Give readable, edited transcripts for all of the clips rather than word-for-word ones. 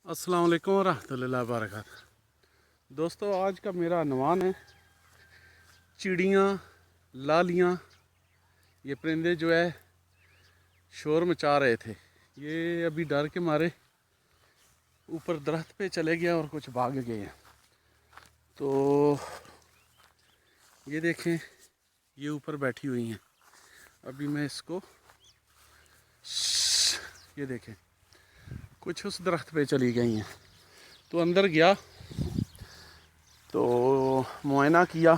अस्सलाम वालेकुम रहमतुल्लाहि व बरकातहू। दोस्तों, आज का मेरा अनुमान है चिड़ियाँ, लालियाँ, ये परिंदे जो है शोर मचा रहे थे। ये अभी डर के मारे ऊपर दरख्त पे चले गए और कुछ भाग गए हैं। तो ये देखें, ये ऊपर बैठी हुई हैं। अभी मैं इसको ये देखें, कुछ उस दरख्त पे चली गई हैं। तो अंदर गया तो मुआयना किया,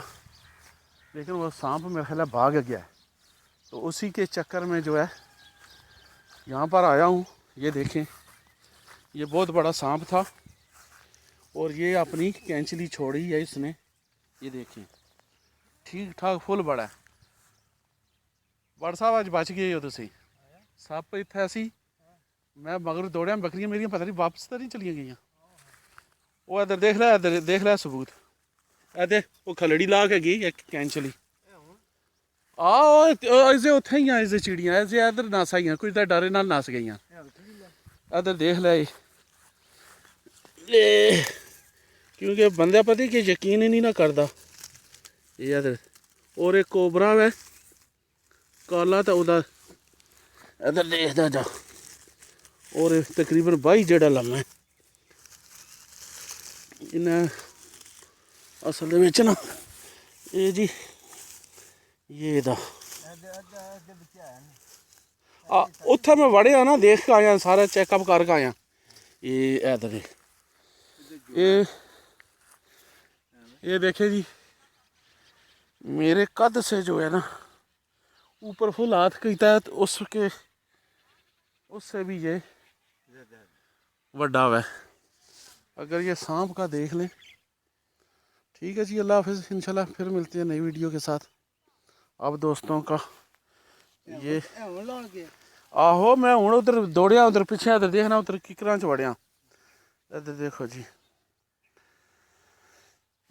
लेकिन वो सांप मेरे ख्याल भाग गया है। तो उसी के चक्कर में जो है यहाँ पर आया हूँ। ये देखें, ये बहुत बड़ा सांप था और ये अपनी कैंचली छोड़ी है इसने। ये देखें, ठीक ठाक फुल बड़ा है। बड़ साहब आज बच गए हो तुसी। सप इत्थे सी, मैं मगर दौड़िया, बकरियां मेरियां पता नहीं वापस तो नहीं चलिया गई। वो इधर देख लै, इधर देख लै सबूत। ए देख, वो खलड़ी ला के गई एक कैंचली। इसे उत्थे ही इसे चिड़ियां इसे इधर नस आई, कुछ तो डरे नाल नस गई। इधर देख लै, क्योंकि बंदा पता कि यकीन ही नहीं ना करता। ये इधर और एक कोबरा है काला, तो उदा इधर देखदा जा। और तकरीबन 22 जेड़ा लम्मा है। इन्हें असल में ना ये जी ये उत्थे मैं वड़िया ना, देख के आया, सारा चेकअप करके आया। ये इधर ये देखे जी, मेरे कद से जो है ना ऊपर फुल हाथ किया है, तो उससे भी ये वड्डा है। अगर ये सांप का देख लें। ठीक है जी, अल्लाह हाफिज़। इंशाल्लाह फिर मिलते हैं नई वीडियो के साथ। अब दोस्तों का ये आहो, मैं हूँ उधर दौड़िया, उधर पीछे इधर देखना, उधर किकरां च वड़िया। इधर देखो जी,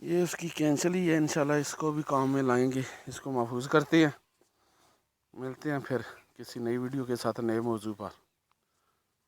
ये उसकी कैंचली है। इंशाल्लाह इसको भी काम में लाएंगे, इसको महफूज करते हैं। मिलते हैं फिर किसी नई वीडियो के साथ नए मौजू पर।